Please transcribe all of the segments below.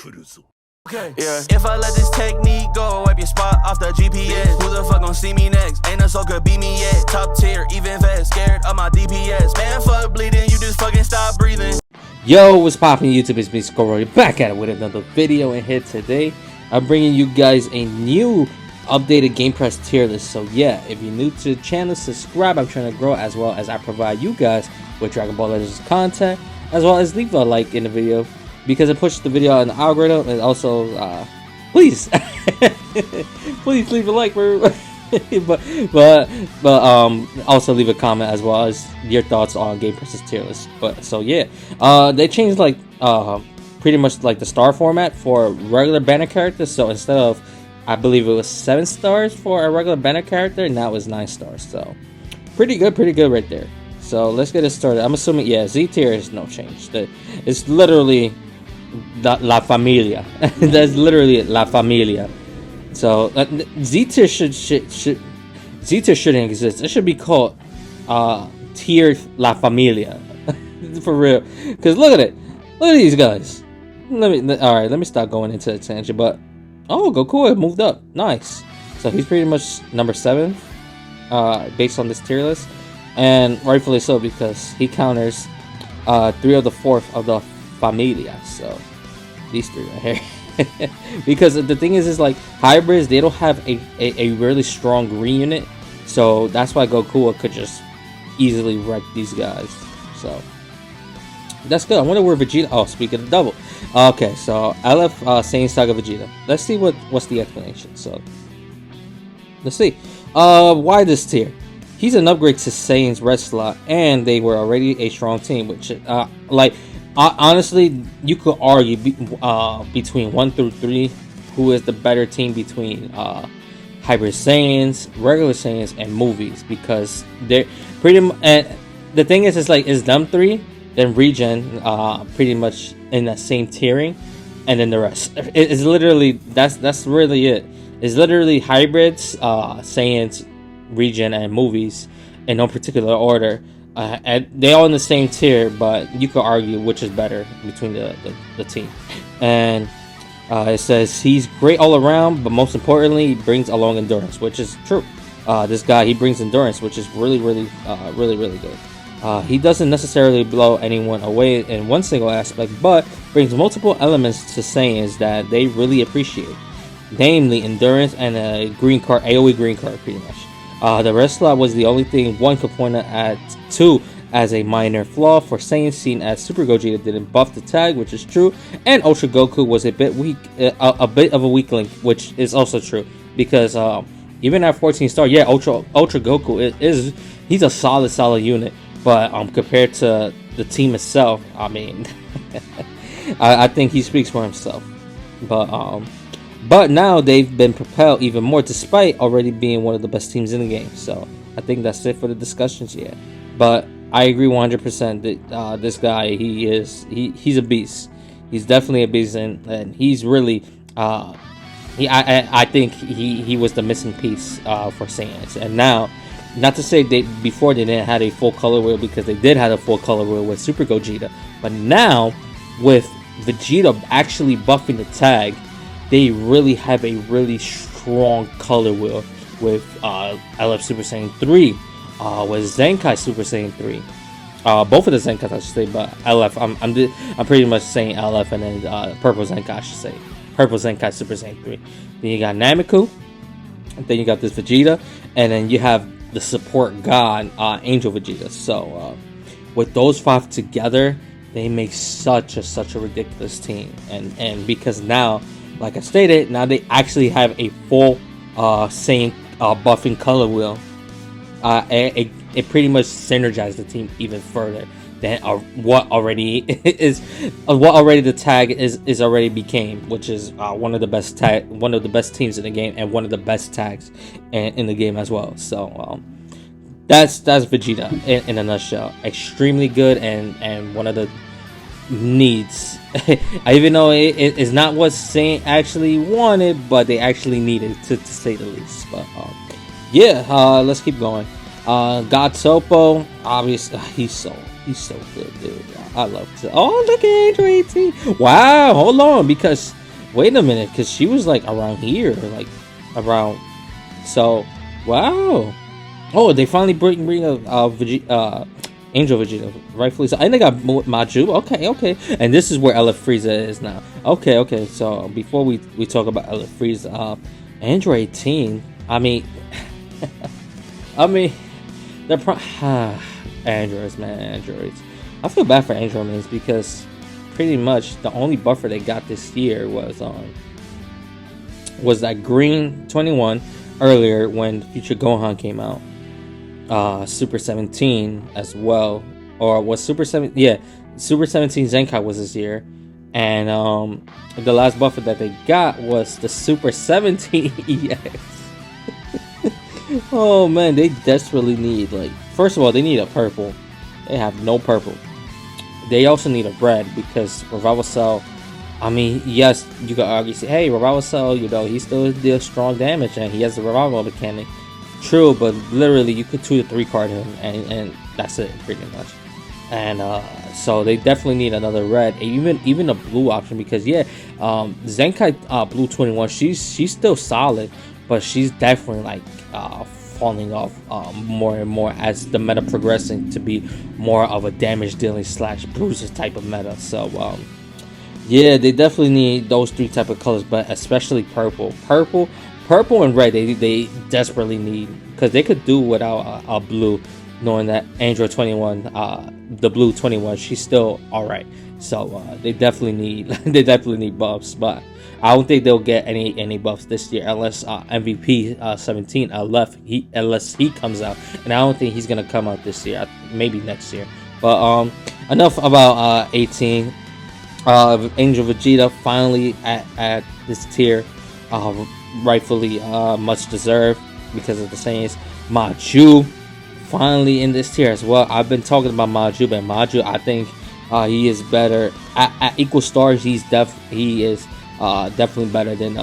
Okay, yeah. If I let this technique go, wipe your spot off the GPS. Who the fuck gon' see me next? Ain't no soul could beat me yet. Top tier, even fast, scared of my DPS. Man, fuck bleeding, you just fucking stop breathing. Yo, what's poppin' YouTube? It's me, Scorroy, back at it with another video. And here today, I'm bringing you guys a new updated Gamepress tier list. So yeah, if you're new to the channel, subscribe. I'm trying to grow, as well as I provide you guys with Dragonball Legends content, as well as leave a like in the video, because it pushes the video out in the algorithm. And also, please, please leave a like, but also leave a comment as well as your thoughts on Gamepress's tier list. But so yeah, they changed like pretty much like the star format for regular banner characters. So instead of, I believe it was 7 stars for a regular banner character, now it's 9 stars. So pretty good right there. So let's get it started. I'm assuming, yeah, Z tier is no change. It's literally La Familia. That's literally La Familia. So Z tier shouldn't exist. It should be called Tier La Familia. For real. Because look at it. Look at these guys. Let me stop going into the tangent. But oh, Goku moved up. Nice. So he's pretty much number 7 based on this tier list. And rightfully so, because he counters 3 of the 4th of the Familia. So these 3 right here. Because the thing is like hybrids, they don't have a really strong green unit. So that's why Goku could just easily wreck these guys. So that's good. I wonder where Vegeta. Oh, speaking of double. Okay, so LF Saiyan Saga Vegeta. Let's see what's the explanation. So let's see. Why this tier? He's an upgrade to Saiyan's red slot, and they were already a strong team. Which, honestly, you could argue between 1 through 3, who is the better team between Hybrid Saiyans, regular Saiyans, and movies, because they're pretty. And the thing is, it's them 3, then Regen, pretty much in that same tiering, and then the rest. It's literally that's really it. It's literally hybrids, Saiyans, Regen, and movies in no particular order. And they all in the same tier, but you could argue which is better between the team. And it says he's great all around, but most importantly, he brings along endurance, which is true. This guy, he brings endurance, which is really good. He doesn't necessarily blow anyone away in one single aspect, but brings multiple elements to Saiyans that they really appreciate, namely endurance and a green card, AoE green card, pretty much. The red slot was the only thing one could point at to as a minor flaw for Saiyan, seen as Super Gogeta didn't buff the tag, which is true, and Ultra Goku was a bit weak, a bit of a weak link, which is also true, because even at 14 star, yeah, Ultra Goku he's a solid unit, but compared to the team itself, I mean, I think he speaks for himself. But now they've been propelled even more, despite already being one of the best teams in the game. So I think that's it for the discussions here. But I agree 100% that this guy, he's a beast. He's definitely a beast, and he's really I think he was the missing piece for Saiyans. And now, not to say before they didn't have a full color wheel, because they did have a full color wheel with Super Gogeta, but now with Vegeta actually buffing the tag, they really have a really strong color wheel with LF Super Saiyan 3, with Zenkai Super Saiyan 3. Both of the Zenkais, I should say, but LF, I'm pretty much saying LF, and then Purple Zenkai, I should say. Purple Zenkai Super Saiyan 3. Then you got Nameku, and then you got this Vegeta, and then you have the support god, Angel Vegeta. So with those 5 together, they make such a ridiculous team. And because now, like I stated, now they actually have a full Saiyan buffing color wheel. It pretty much synergized the team even further than what already the tag is already became, which is one of the best teams in the game, and one of the best tags in the game as well. So that's Vegeta in a nutshell. Extremely good, and one of the needs. Even though it is not what Saint actually wanted, but they actually needed to say the least. But yeah, let's keep going. God Topo, obviously, he's so good, dude. I love it. Oh, look at Android 18. Wow, hold on, because wait a minute, because she was like around here, like around. So, wow. Oh, they finally bring Angel Vegeta, rightfully so. And they got Maju. Okay. And this is where Ella Frieza is now. Okay. So before we talk about Ella Frieza, Android 18. I mean, they're androids, man. Androids. I feel bad for Android mains because pretty much the only buffer they got this year was that green 21 earlier when Future Gohan came out. Super 17 as well, or was Super 7? Yeah, Super 17 Zenkai was this year, and the last buffer that they got was the Super 17 EX. Oh man, they desperately need, like, first of all, they need a purple. They have no purple. They also need a red because Revival Cell. I mean, yes, you could argue, say, hey, Revival Cell, he still deals strong damage and he has the revival mechanic. True, but literally you could 2 to 3 card him and that's it pretty much. And so they definitely need another red, even a blue option, because Zenkai Blue 21, she's still solid, but she's definitely like falling off more and more as the meta progressing to be more of a damage dealing / bruiser type of meta. So yeah, they definitely need those 3 type of colors, but especially purple and red. They desperately need, because they could do without a blue, knowing that Android 21, the blue 21, she's still all right. So they definitely need buffs, but I don't think they'll get any buffs this year unless MVP 17 unless he comes out, and I don't think he's gonna come out this year. Maybe next year. But enough about 18. Angel Vegeta finally at this tier, rightfully much deserved because of the Saiyans. Maju finally in this tier as well. I've been talking about Maju, but Maju, I think he is better at equal stars. He is definitely better than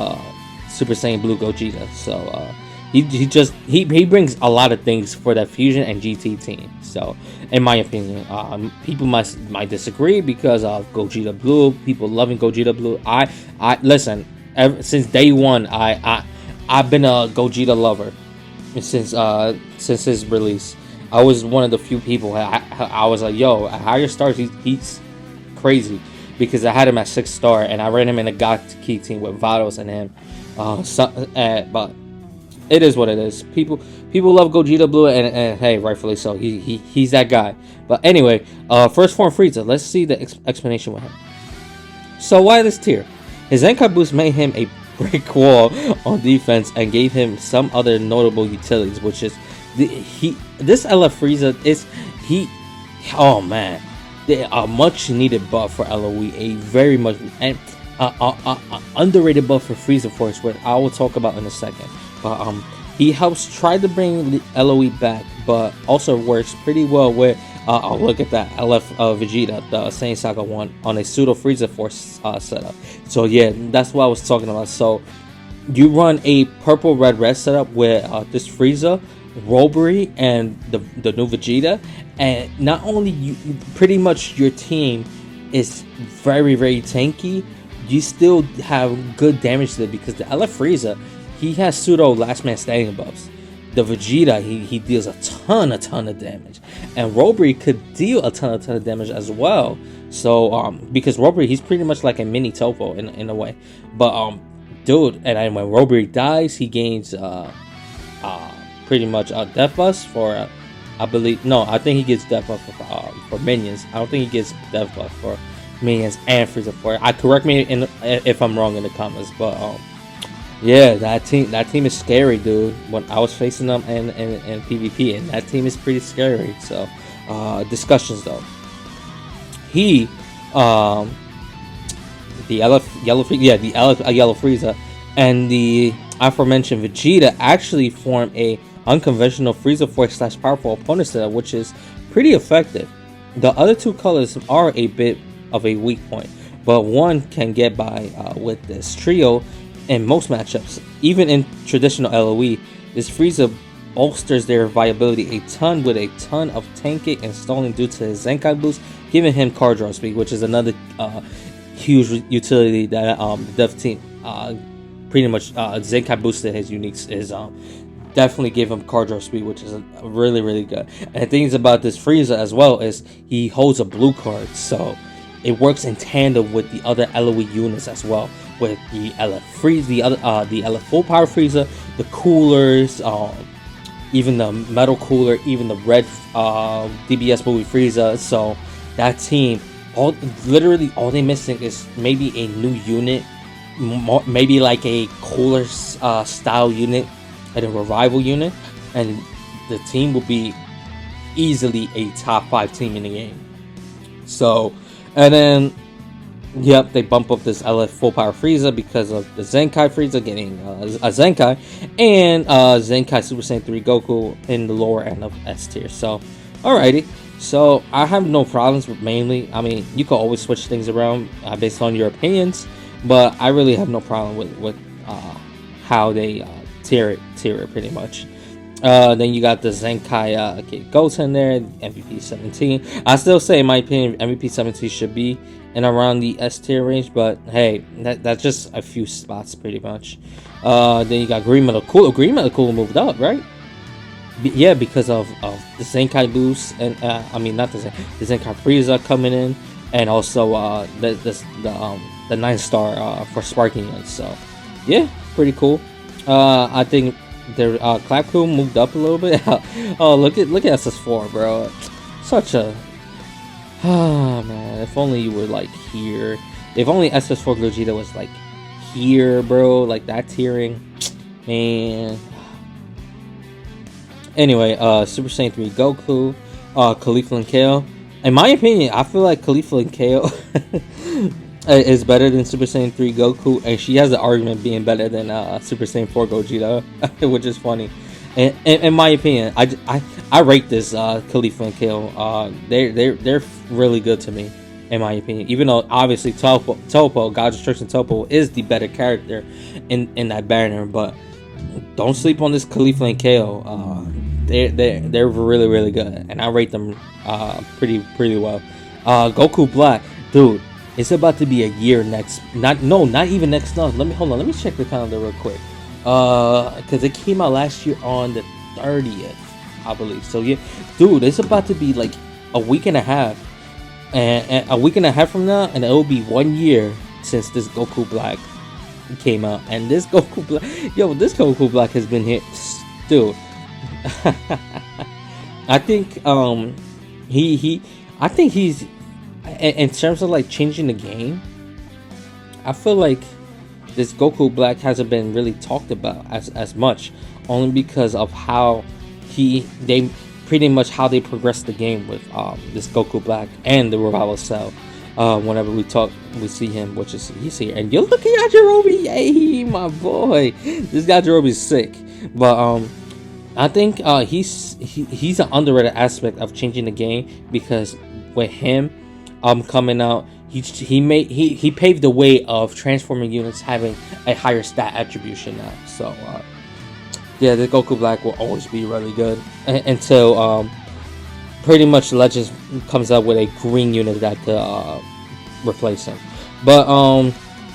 Super Saiyan Blue Gogeta. So he brings a lot of things for that Fusion and GT team. So in my opinion, people might disagree because of Gogeta Blue. People loving Gogeta Blue. I listen. Since day one, I've been a Gogeta lover since his release. I was one of the few people. I was like, yo, at higher stars, he's crazy, because I had him at 6 star and I ran him in a Gaki team with Vados and him. But it is what it is. People love Gogeta Blue, and hey, rightfully so. He's that guy. But anyway, first form Frieza. Let's see the explanation with him. So why this tier? His Zenkai boost made him a brick wall on defense and gave him some other notable utilities, which is this Ella Frieza is oh man, a much needed buff for LOE, a very much and underrated buff for Frieza Force, which I will talk about in a second. But he helps try to bring LOE back, but also works pretty well with look at that, LF Vegeta, the Saiyan Saga 1 on a pseudo Frieza Force setup. So yeah, that's what I was talking about. So you run a purple red setup with this Frieza, Robbery, and the new Vegeta, and not only you pretty much your team is very tanky, you still have good damage to it, because the LF Frieza, he has pseudo last man standing buffs. The Vegeta, he deals a ton of damage, and Robbery could deal a ton of damage as well. So because Robbery, he's pretty much like a mini Topo in a way. But dude, and when Robbery dies, he gains pretty much death buffs for I think he gets death buff for minions. I don't think he gets death buff for minions and Frieza for it. Correct me if I'm wrong in the comments, but yeah, that team is scary, dude. When I was facing them in PvP, and that team is pretty scary. So discussions though, the yellow Frieza and the aforementioned Vegeta actually form a unconventional Frieza Force / powerful opponent setup, which is pretty effective. The other 2 colors are a bit of a weak point, but one can get by with this trio in most matchups. Even in traditional LOE, this Frieza bolsters their viability a ton with a ton of tanking and stalling due to his Zenkai boost, giving him card draw speed, which is another huge utility that the dev team pretty much Zenkai boosted his uniques is definitely gave him card draw speed, which is really, really good. And the things about this Frieza as well is he holds a blue card, so it works in tandem with the other LOE units as well, with the LF Frieza, the LF full power Frieza, the coolers, even the metal cooler, even the red DBS movie Frieza. So that team, literally all they're missing is maybe a new unit, maybe like a cooler style unit and a revival unit, and the team will be easily a top 5 team in the game. So, and then yep, they bump up this LF full power Frieza because of the Zenkai Frieza getting a Zenkai, and Zenkai Super Saiyan 3 Goku in the lower end of S tier. So alrighty, so I have no problems with mainly, I mean, you can always switch things around based on your opinions, but I really have no problem with how they tier it pretty much. Then you got the Zenkai Goten there, MVP 17. I still say, in my opinion, MVP 17 should be in around the S tier range, but hey, that's just a few spots pretty much. Then you got Green Metal Cooler. Green Metal Cooler moved up, right? Yeah, because of the Zenkai boost, and I mean not the Zenkai Frieza coming in, and also the 9-star for sparking units. So yeah, pretty cool. I think their clap crew moved up a little bit. Oh, look at SS4, bro. Such a man. If only you were like here. If only SS4 Gogeta was like here, bro. Like that tiering, man. Anyway, Super Saiyan 3 Goku, Khalifa and KO. In my opinion, I feel like Khalifa and KO is better than Super Saiyan 3 Goku, and she has the argument being better than Super Saiyan 4 Gogeta, which is funny. And in my opinion, I rate this Khalifa and KO. They're really good to me, in my opinion. Even though obviously Topo, God's Destruction Topo, is the better character in that banner, but don't sleep on this Khalifa and KO. They're really, really good, and I rate them pretty well. Goku Black, dude. It's about to be a year next, not even next month. Let me check the calendar real quick. Because it came out last year on the 30th, I believe. So yeah, dude, it's about to be like a week and a half, and a week and a half from now, and it will be 1 year since this Goku Black came out. And this Goku Black, this Goku Black has been here, dude. I think I think he's, in terms of like changing the game, I feel like this Goku Black hasn't been really talked about as much, only because of how they pretty much how they progress the game with this Goku Black and the Revival Cell. Whenever we see him, which is he's here, and you look at Yajirobe, yay, my boy, this Yajirobe's sick. But I think he's an underrated aspect of changing the game, because with him coming out, he paved the way of transforming units having a higher stat attribution now. So yeah, the Goku Black will always be really good until pretty much Legends comes up with a green unit that could replace him. But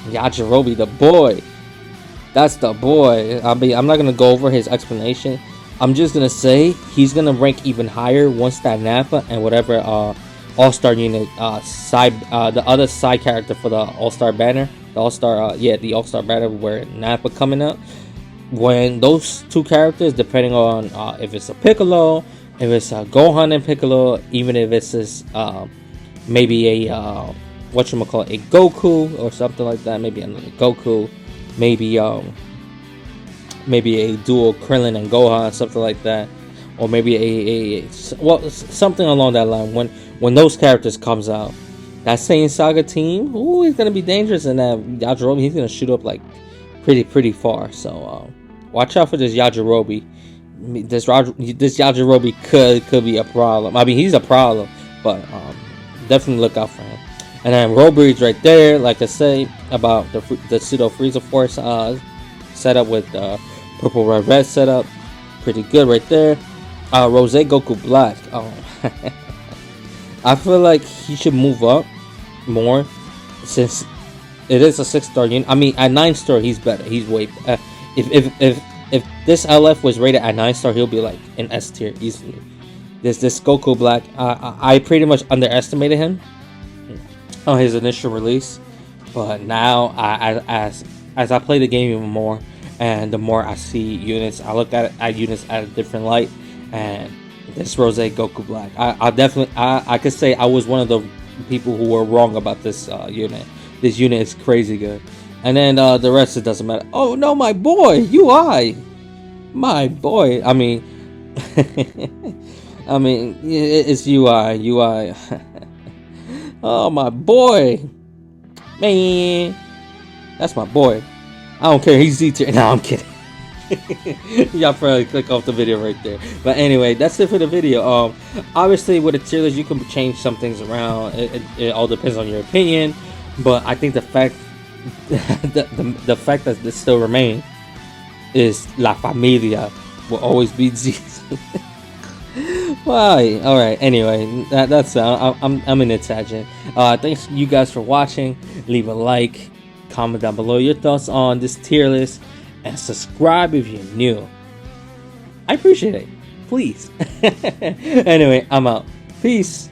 Yajirobe, the boy, that's the boy. I mean, I'm not gonna go over his explanation. I'm just gonna say he's gonna rank even higher once that Nappa and whatever All-Star unit the other side character for the All-Star banner, the All-Star banner where Nappa coming up. When those two characters, depending on if it's a Piccolo, if it's a Gohan and Piccolo, even if it's this, maybe a a Goku or something like that, maybe another Goku, maybe a dual Krillin and Gohan, something like that, or maybe something along that line. When those characters comes out, that Saiyan Saga team, he's gonna be dangerous in that Yajirobe. He's gonna shoot up like pretty far. So watch out for this Yajirobe. This Yajirobe could be a problem. I mean, he's a problem, but definitely look out for him. And then Robridge right there, like I say about the pseudo Frieza Force setup with purple red setup, pretty good right there. Rose Goku Black. I feel like he should move up more since it is a 6-star unit. I mean, at 9-star, he's better. He's way. If this LF was rated at 9-star, he'll be like an S tier easily. This Goku Black, I pretty much underestimated him on his initial release, but now as I play the game even more, and the more I see units, I look at units at a different light, and this Rose Goku Black, I could say I was one of the people who were wrong about this unit. This unit is crazy good. And then the rest, it doesn't matter. Oh no, my boy, UI, my boy. I mean, I mean, it's UI. Oh my boy, man, that's my boy. I don't care. He's Z tier. No, I'm kidding. Y'all probably click off the video right there. But anyway, that's it for the video. Obviously with a tier list, you can change some things around. It all depends on your opinion. But I think the fact the fact that this still remains is La Familia will always be Z. Why? All right. Anyway, that's I'm in a tangent. Thanks you guys for watching. Leave a like, comment down below your thoughts on this tier list, and subscribe if you're new. I appreciate it. Please. Anyway, I'm out. Peace.